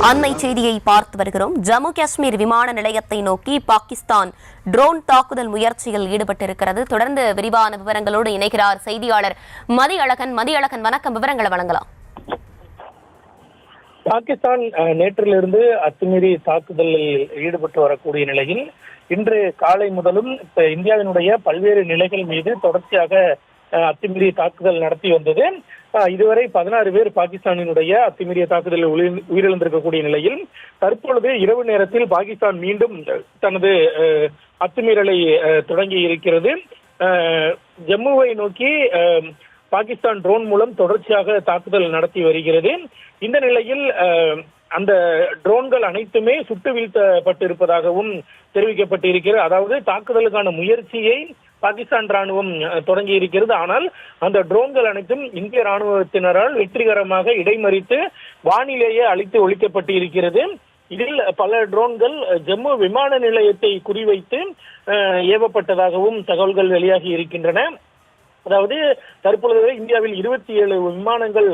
அண்மை செய்தியை பார்த்து வருகிறோம். ஜம்மு காஷ்மீர் விமான நிலையத்தை நோக்கி பாகிஸ்தான் ட்ரோன் தாக்குதல் முயற்சியில் ஈடுபட்டிருக்கிறது. தொடர்ந்து விரிவான விவரங்களோடு இணைகிறார் செய்தியாளர் மதியழகன். வணக்கம், விவரங்களை வழங்கலாம். பாகிஸ்தான் நேற்றிலிருந்து அத்துமீறி தாக்குதலில் ஈடுபட்டு வரக்கூடிய நிலையில் இன்று காலை முதலும் இந்தியாவினுடைய பல்வேறு நிலைகள் மீது தொடர்ச்சியாக அத்துமீறி தாக்குதல் நடத்தி வந்தது. இதுவரை 16 பேர் பாகிஸ்தானினுடைய அத்துமீறிய தாக்குதலில் உயிரிழந்திருக்கக்கூடிய நிலையில் தற்பொழுது இரவு நேரத்தில் பாகிஸ்தான் மீண்டும் தனது அத்துமீறலை தொடங்கி இருக்கிறது. ஜம்முவை நோக்கி பாகிஸ்தான் ட்ரோன் மூலம் தொடர்ச்சியாக தாக்குதல் நடத்தி வருகிறது. இந்த நிலையில் அந்த ட்ரோன்கள் அனைத்துமே சுட்டு வீழ்த்தப்பட்டிருப்பதாகவும் தெரிவிக்கப்பட்டிருக்கிறது. அதாவது தாக்குதலுக்கான முயற்சியை பாகிஸ்தான் ராணுவம் தொடங்கி இருக்கிறது. ஆனால் அந்த ட்ரோன்கள் அனைத்தும் இந்திய ராணுவத்தினரால் வெற்றிகரமாக இடைமறித்து வானிலேயே அழித்து ஒழிக்கப்பட்டு இருக்கிறது. இதில் பல ட்ரோன்கள் ஜம்மு விமான நிலையத்தை குறிவைத்து ஏவப்பட்டதாகவும் தகவல்கள் வெளியாகி இருக்கின்றன. அதாவது தற்பொழுது இந்தியாவில் 27 விமானங்கள்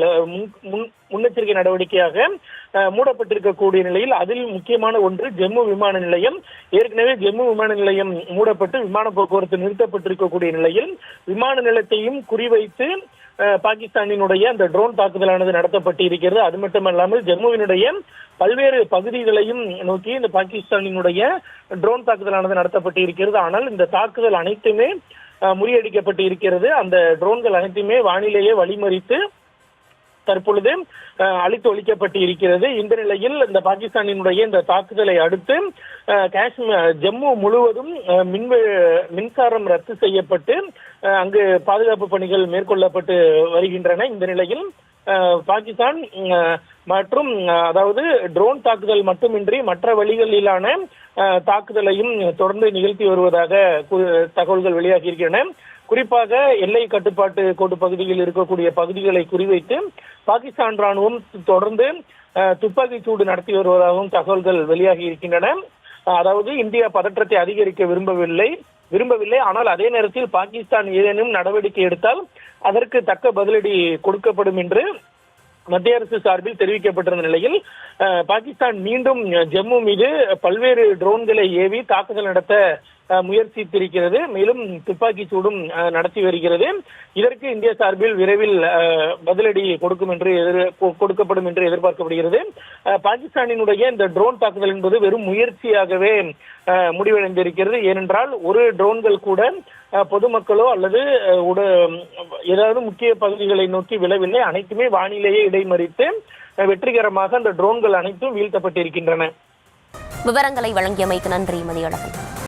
முன்னெச்சரிக்கை நடவடிக்கையாக மூடப்பட்டிருக்கக்கூடிய நிலையில் அதில் முக்கியமான ஒன்று ஜம்மு விமான நிலையம். ஏற்கனவே ஜம்மு விமான நிலையம் மூடப்பட்டு விமான போக்குவரத்து நிறுத்தப்பட்டிருக்கக்கூடிய நிலையில் விமான நிலையத்தையும் குறிவைத்து பாகிஸ்தானினுடைய அந்த ட்ரோன் தாக்குதலானது நடத்தப்பட்டு இருக்கிறது. அது மட்டுமல்லாமல் ஜம்முவினுடைய பல்வேறு பகுதிகளையும் நோக்கி இந்த பாகிஸ்தானினுடைய ட்ரோன் தாக்குதலானது நடத்தப்பட்டு இருக்கிறது. ஆனால் இந்த தாக்குதல் அனைத்துமே முறியடிக்கப்பட்டு இருக்கிறது. அந்த ட்ரோன்கள் அனைத்துமே வானிலேயே வழிமறித்து தற்பொழுது அழித்து ஒழிக்கப்பட்டு இருக்கிறது. இந்த நிலையில் இந்த பாகிஸ்தானினுடைய இந்த தாக்குதலை அடுத்து ஜம்மு முழுவதும் மின்சாரம் ரத்து செய்யப்பட்டு அங்கு பாதுகாப்பு பணிகள் மேற்கொள்ளப்பட்டு வருகின்றன. இந்த நிலையில் பாகிஸ்தான் மற்றும் அதாவது ட்ரோன் தாக்குதல் மட்டுமின்றி மற்ற வழிகளிலான தாக்குதலையும் தொடர்ந்து நிகழ்த்தி வருவதாக தகவல்கள் வெளியாகி இருக்கின்றன. குறிப்பாக எல்லை கட்டுப்பாட்டு கோட்டு பகுதியில் இருக்கக்கூடிய பகுதிகளை குறிவைத்து பாகிஸ்தான் ராணுவம் தொடர்ந்து துப்பாக்கி சூடு நடத்தி வருவதாகவும் தகவல்கள் வெளியாகி இருக்கின்றன. அதாவது இந்தியா பதற்றத்தை அதிகரிக்க விரும்பவில்லை. ஆனால் அதே நேரத்தில் பாகிஸ்தான் ஏதேனும் நடவடிக்கை எடுத்தால் அதற்கு தக்க பதிலடி கொடுக்கப்படும் என்று மத்திய அரசு சார்பில் தெரிவிக்கப்பட்டிருந்த நிலையில் பாகிஸ்தான் மீண்டும் ஜம்மு மீது பல்வேறு ட்ரோன்களை ஏவி தாக்குதல் நடத்த முயற்சித்திருக்கிறது. மேலும் துப்பாக்கி சூடும் நடத்தி வருகிறது. இதற்கு இந்திய சார்பில் விரைவில் பதிலடி கொடுக்கப்படும் என்று எதிர்பார்க்கப்படுகிறது. பாகிஸ்தானினுடைய இந்த ட்ரோன் தாக்குதல் என்பது வெறும் முயற்சியாகவே முடிவடைந்திருக்கிறது. ஏனென்றால் ஒரு ட்ரோன்கள் கூட பொதுமக்களோ அல்லது ஏதாவது முக்கிய பகுதிகளை நோக்கி விழவில்லை. அனைத்துமே வானிலேயே இடைமறித்து வெற்றிகரமாக அந்த ட்ரோன்கள் அனைத்தும் வீழ்த்தப்பட்டிருக்கின்றன. விவரங்களை வழங்கியமைக்கு நன்றி மதியழகன்.